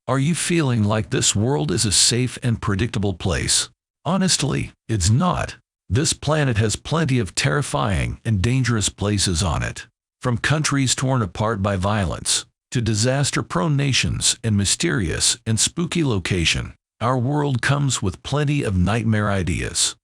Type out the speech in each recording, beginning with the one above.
Are you feeling like this world is a safe and predictable place? Honestly, it's not. This planet has plenty of terrifying and dangerous places on it. From countries torn apart by violence, to disaster-prone nations and mysterious and spooky location, our world comes with plenty of nightmare ideas.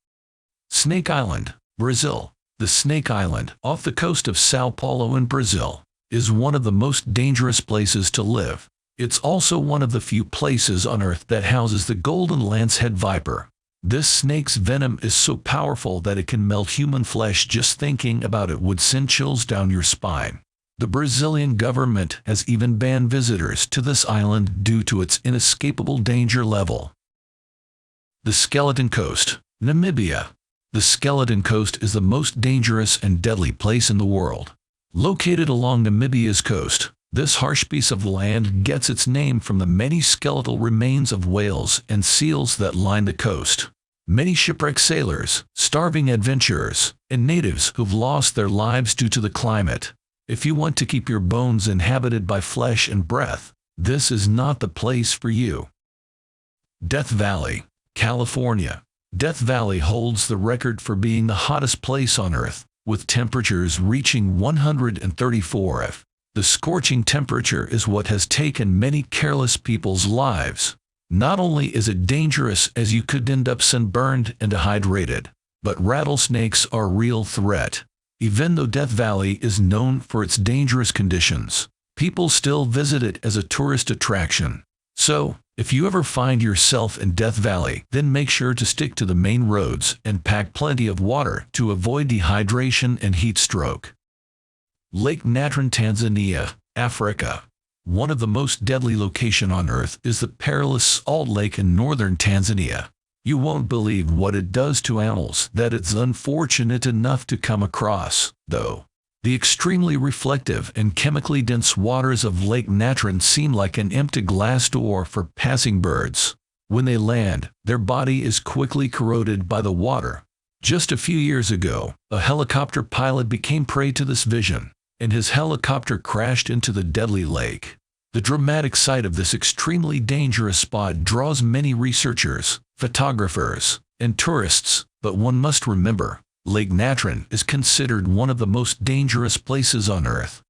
Snake Island, Brazil. The Snake Island, off the coast of Sao Paulo in Brazil, is one of the most dangerous places to live. It's also one of the few places on Earth that houses the Golden Lancehead Viper. This snake's venom is so powerful that it can melt human flesh. Just thinking about it would send chills down your spine. The Brazilian government has even banned visitors to this island due to its inescapable danger level. The Skeleton Coast, Namibia. The Skeleton Coast is the most dangerous and deadly place in the world. Located along Namibia's coast, this harsh piece of land gets its name from the many skeletal remains of whales and seals that line the coast. Many shipwrecked sailors, starving adventurers, and natives who've lost their lives due to the climate. If you want to keep your bones inhabited by flesh and breath, this is not the place for you. Death Valley, California. Death Valley holds the record for being the hottest place on Earth, with temperatures reaching 134 F. The scorching temperature is what has taken many careless people's lives. Not only is it dangerous as you could end up sunburned and dehydrated, but rattlesnakes are a real threat. Even though Death Valley is known for its dangerous conditions, people still visit it as a tourist attraction. So, if you ever find yourself in Death Valley, then make sure to stick to the main roads and pack plenty of water to avoid dehydration and heat stroke. Lake Natron, Tanzania, Africa. One of the most deadly locations on Earth is the perilous salt lake in northern Tanzania. You won't believe what it does to animals that it's unfortunate enough to come across, though. The extremely reflective and chemically dense waters of Lake Natron seem like an empty glass door for passing birds. When they land, their body is quickly corroded by the water. Just a few years ago, a helicopter pilot became prey to this vision, and his helicopter crashed into the deadly lake. The dramatic sight of this extremely dangerous spot draws many researchers, photographers, and tourists, but one must remember, Lake Natron is considered one of the most dangerous places on Earth.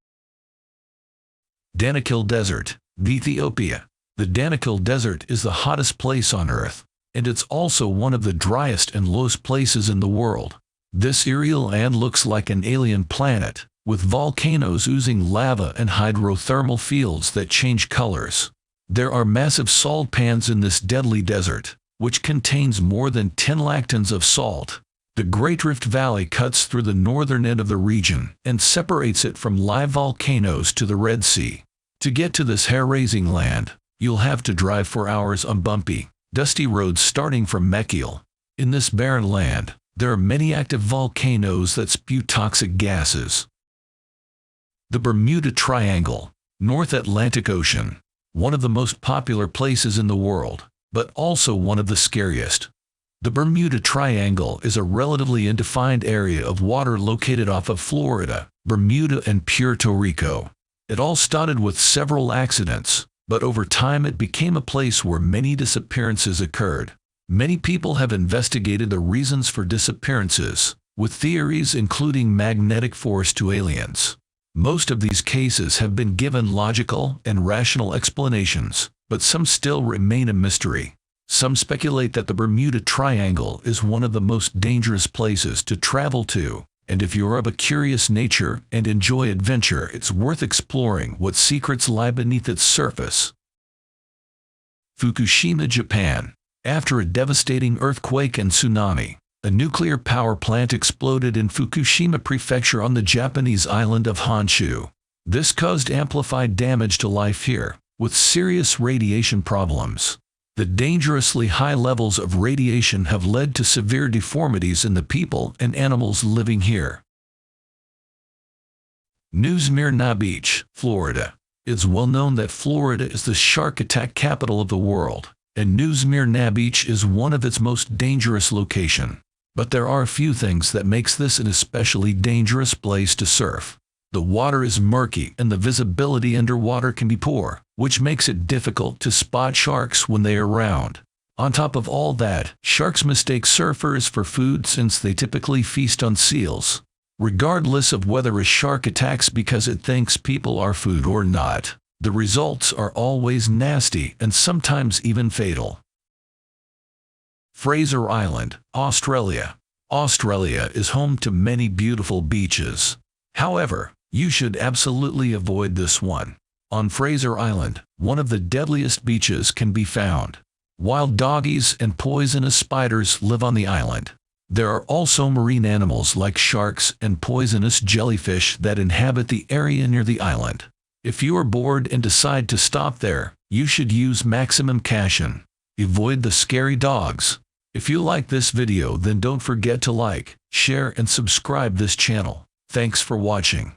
Danakil Desert, Ethiopia. The Danakil Desert is the hottest place on Earth, and it's also one of the driest and lowest places in the world. This eerie land looks like an alien planet, with volcanoes oozing lava and hydrothermal fields that change colors. There are massive salt pans in this deadly desert, which contains more than 10 lakh tons of salt. The Great Rift Valley cuts through the northern end of the region and separates it from live volcanoes to the Red Sea. To get to this hair-raising land, you'll have to drive for hours on bumpy, dusty roads starting from Mekil. In this barren land, there are many active volcanoes that spew toxic gases. The Bermuda Triangle, North Atlantic Ocean. One of the most popular places in the world, but also one of the scariest. The Bermuda Triangle is a relatively undefined area of water located off of Florida, Bermuda, and Puerto Rico. It all started with several accidents, but over time it became a place where many disappearances occurred. Many people have investigated the reasons for disappearances, with theories including magnetic force to aliens. Most of these cases have been given logical and rational explanations, but some still remain a mystery. Some speculate that the Bermuda Triangle is one of the most dangerous places to travel to, and if you're of a curious nature and enjoy adventure, it's worth exploring what secrets lie beneath its surface. Fukushima, Japan. After a devastating earthquake and tsunami, a nuclear power plant exploded in Fukushima Prefecture on the Japanese island of Honshu. This caused amplified damage to life here, with serious radiation problems. The dangerously high levels of radiation have led to severe deformities in the people and animals living here. New Smyrna Beach, Florida. It's well known that Florida is the shark attack capital of the world, and New Smyrna Beach is one of its most dangerous locations. But there are a few things that makes this an especially dangerous place to surf. The water is murky and the visibility underwater can be poor, which makes it difficult to spot sharks when they are around. On top of all that, sharks mistake surfers for food since they typically feast on seals. Regardless of whether a shark attacks because it thinks people are food or not, the results are always nasty and sometimes even fatal. Fraser Island, Australia. Australia is home to many beautiful beaches. However, you should absolutely avoid this one. On Fraser Island, one of the deadliest beaches can be found. Wild doggies and poisonous spiders live on the island. There are also marine animals like sharks and poisonous jellyfish that inhabit the area near the island. If you are bored and decide to stop there, you should use maximum caution. Avoid the scary dogs. If you like this video, then don't forget to like, share and subscribe this channel. Thanks for watching.